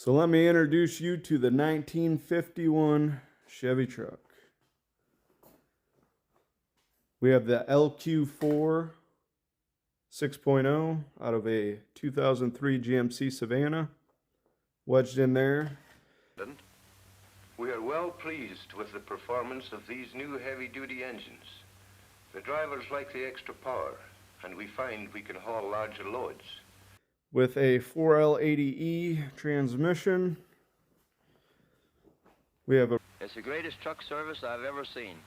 So let me introduce you to the 1951 Chevy truck. We have the LQ4 6.0 out of a 2003 GMC Savannah, wedged in there. We are well pleased with the performance of these new heavy-duty engines. The drivers like the extra power, and we find we can haul larger loads. With a 4L80E transmission, we have a It's the greatest truck service I've ever seen.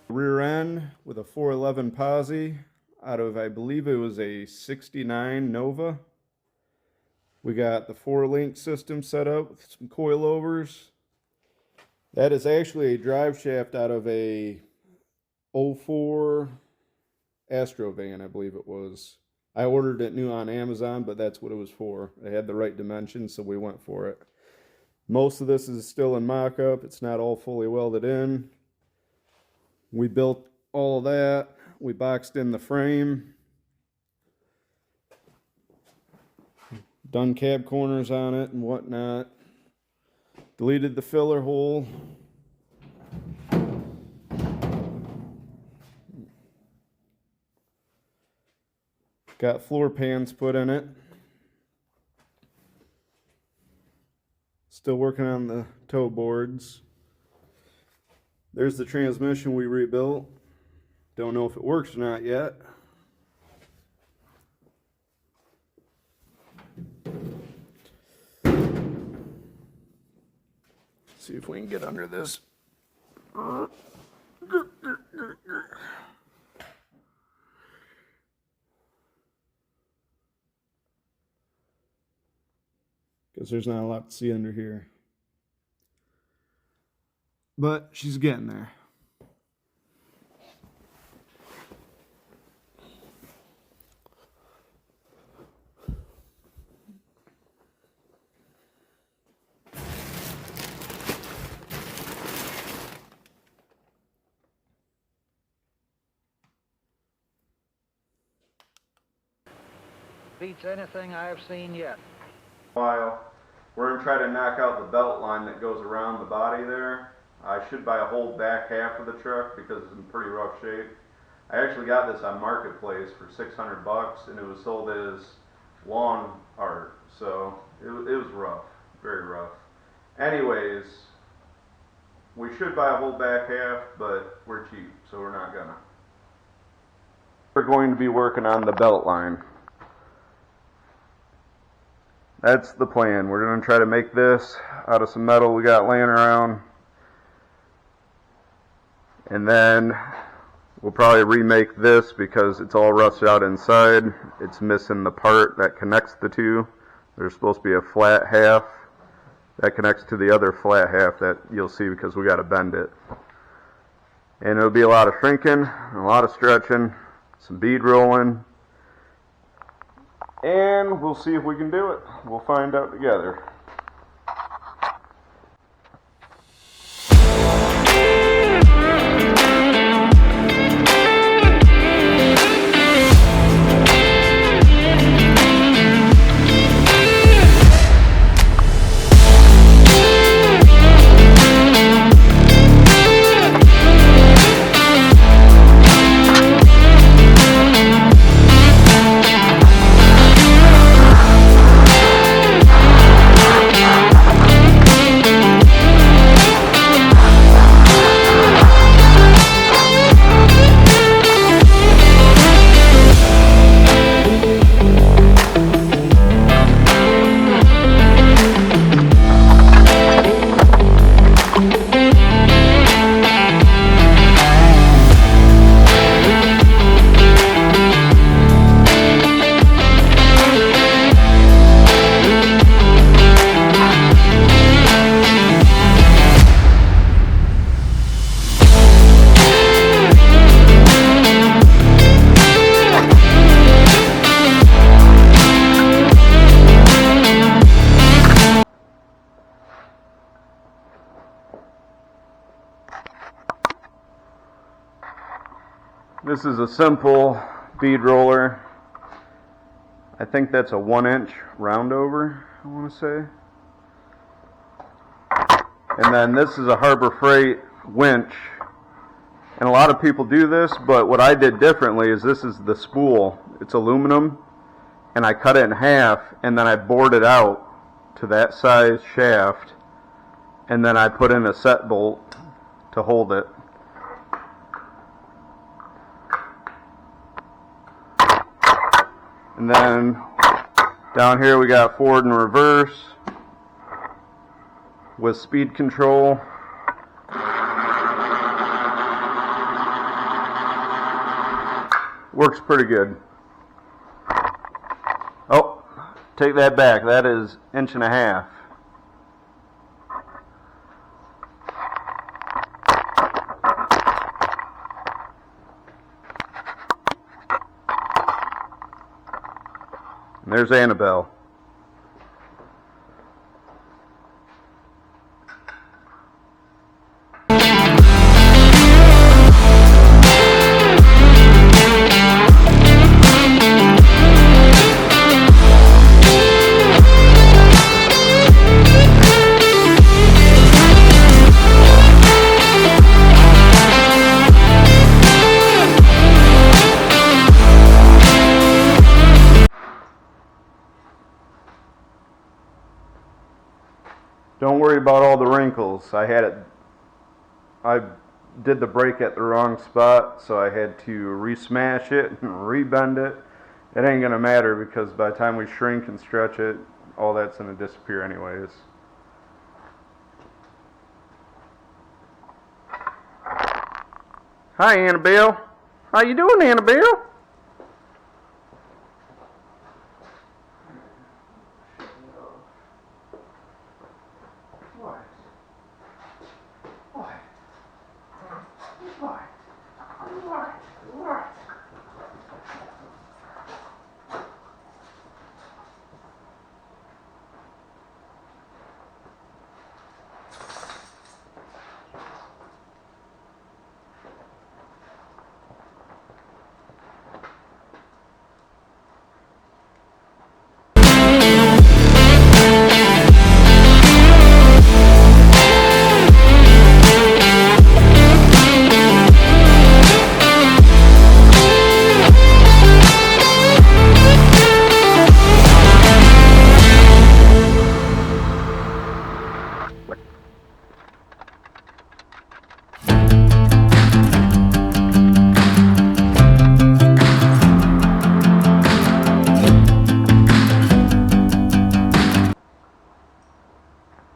rear end with a 411 posi out of, I believe it was a 69 Nova. We got the 4-link system set up with some coilovers. That is actually a drive shaft out of a 04 Astrovan, I believe it was. I ordered it new on Amazon, but that's what it was for. It had the right dimensions, so we went for it. Most of this is still in mock-up. It's not all fully welded in. We built all of that. We boxed in the frame. Done cab corners on it and whatnot. Deleted the filler hole. Got floor pans put in it. Still working on the toe boards. There's the transmission we rebuilt. Don't know if it works or not yet. See if we can get under this. Because there's not a lot to see under here. But she's getting there. Beats anything I've seen yet. We're going to try to knock out the belt line that goes around the body there. I should buy a whole back half of the truck because it's in pretty rough shape. I actually got this on Marketplace for $600 and it was sold as lawn art, so it was rough, very rough. Anyways, we should buy a whole back half, but we're cheap, so we're not gonna. We're going to be working on the belt line. That's the plan. We're going to try to make this out of some metal we got laying around. And then we'll probably remake this because it's all rusted out inside. It's missing the part that connects the two. There's supposed to be a flat half that connects to the other flat half that you'll see because we got to bend it. And it'll be a lot of shrinking, a lot of stretching, some bead rolling. And we'll see if we can do it. We'll find out together. This is a simple bead roller. I think that's a 1-inch roundover, I want to say. And then this is a Harbor Freight winch. And a lot of people do this, but what I did differently is this is the spool. It's aluminum, and I cut it in half, and then I bored it out to that size shaft, and then I put in a set bolt to hold it. And then down here we got forward and reverse with speed control. Works pretty good. Oh, take that back. That is 1.5 inches. And there's Annabelle. Don't worry about all the wrinkles. I did the brake at the wrong spot, so I had to resmash it and rebend it. It ain't gonna matter because by the time we shrink and stretch it, all that's gonna disappear anyways. Hi, Annabelle. How you doing, Annabelle?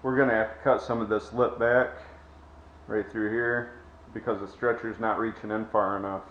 We're going to have to cut some of this lip back right through here because the stretcher's not reaching in far enough.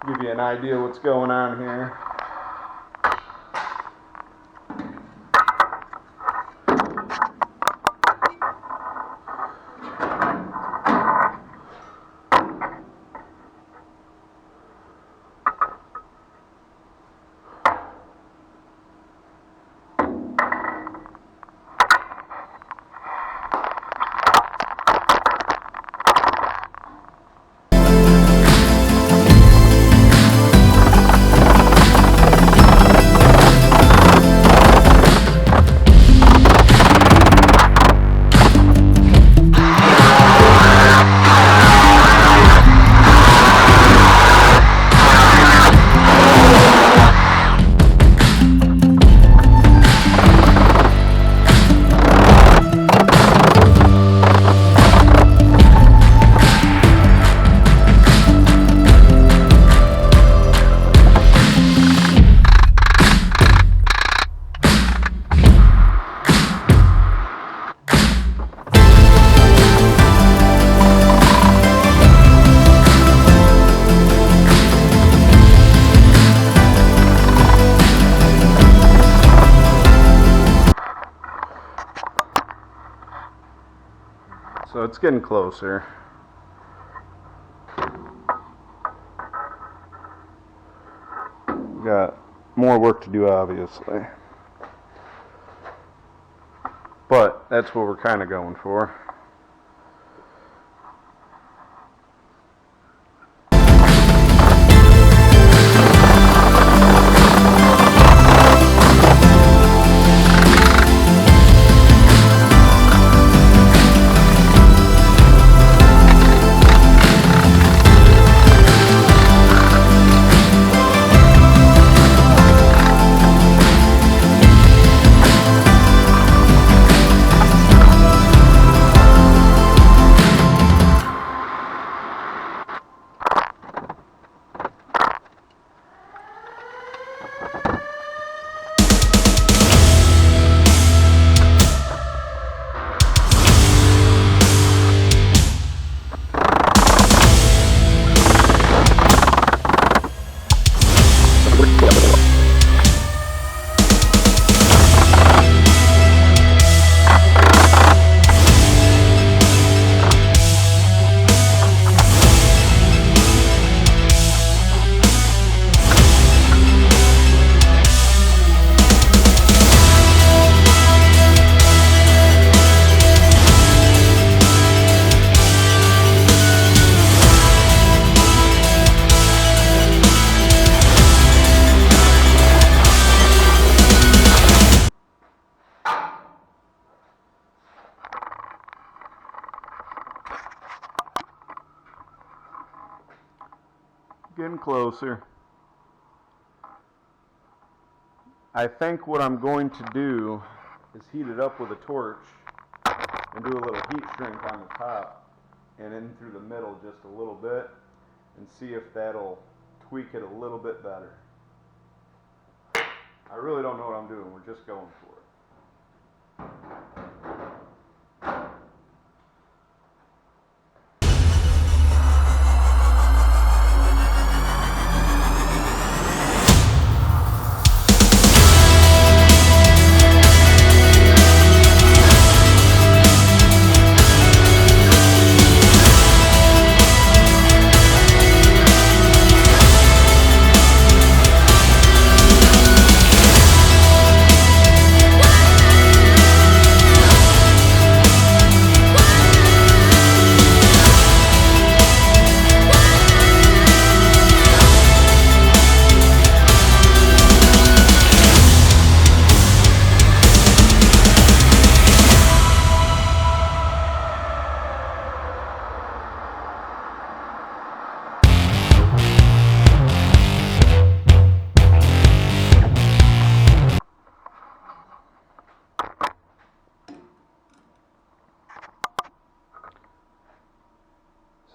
Give you an idea what's going on here. So it's getting closer. Got more work to do, obviously. But that's what we're kind of going for. Getting closer. I think what I'm going to do is heat it up with a torch and do a little heat shrink on the top and in through the middle just a little bit and see if that'll tweak it a little bit better. I really don't know what I'm doing. We're just going for it.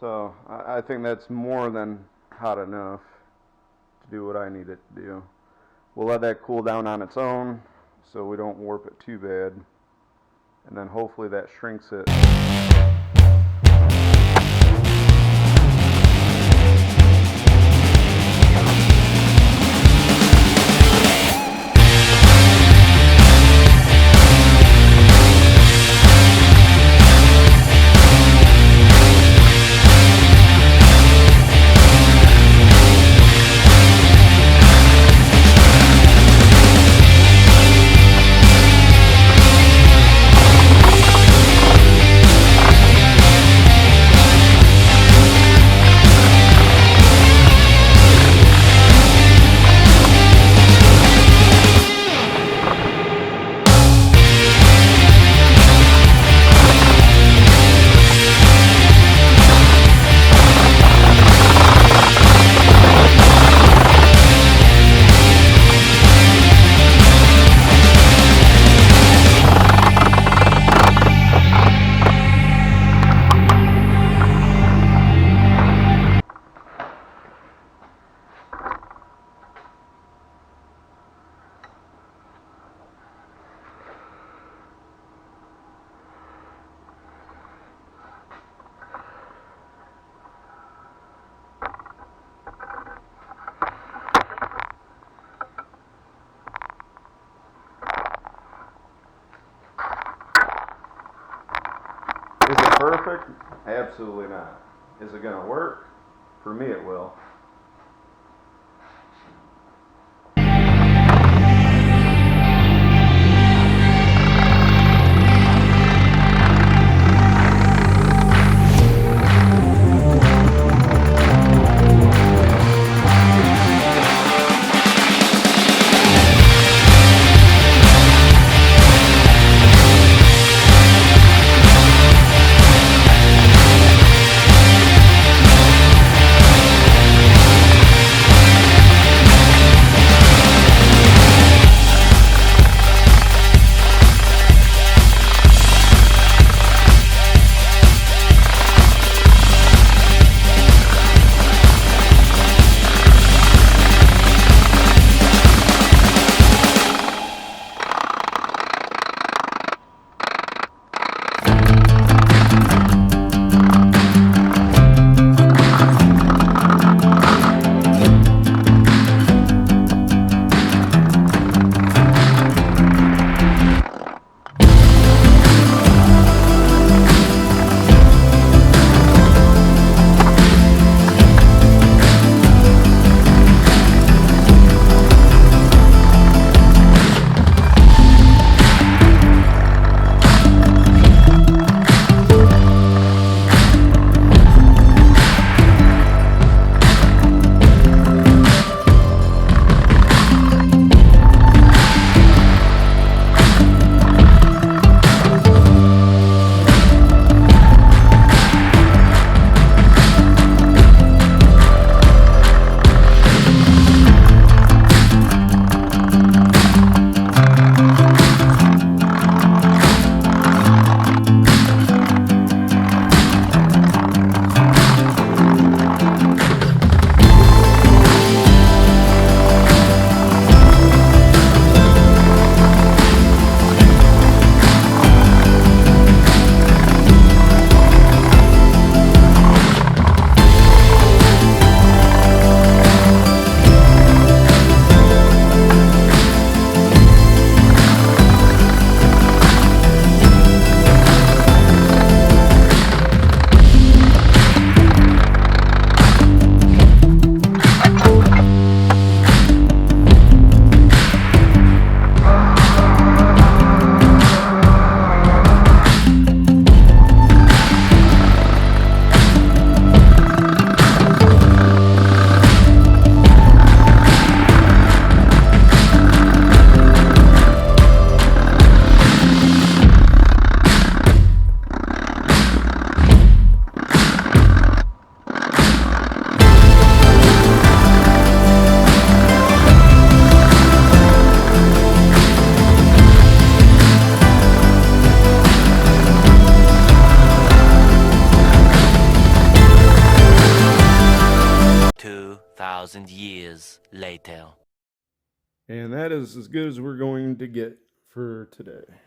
So I think that's more than hot enough to do what I need it to do. We'll let that cool down on its own so we don't warp it too bad. And then hopefully that shrinks it. Is it perfect? Absolutely not. Is it going to work? For me, it will. Years later. And that is as good as we're going to get for today.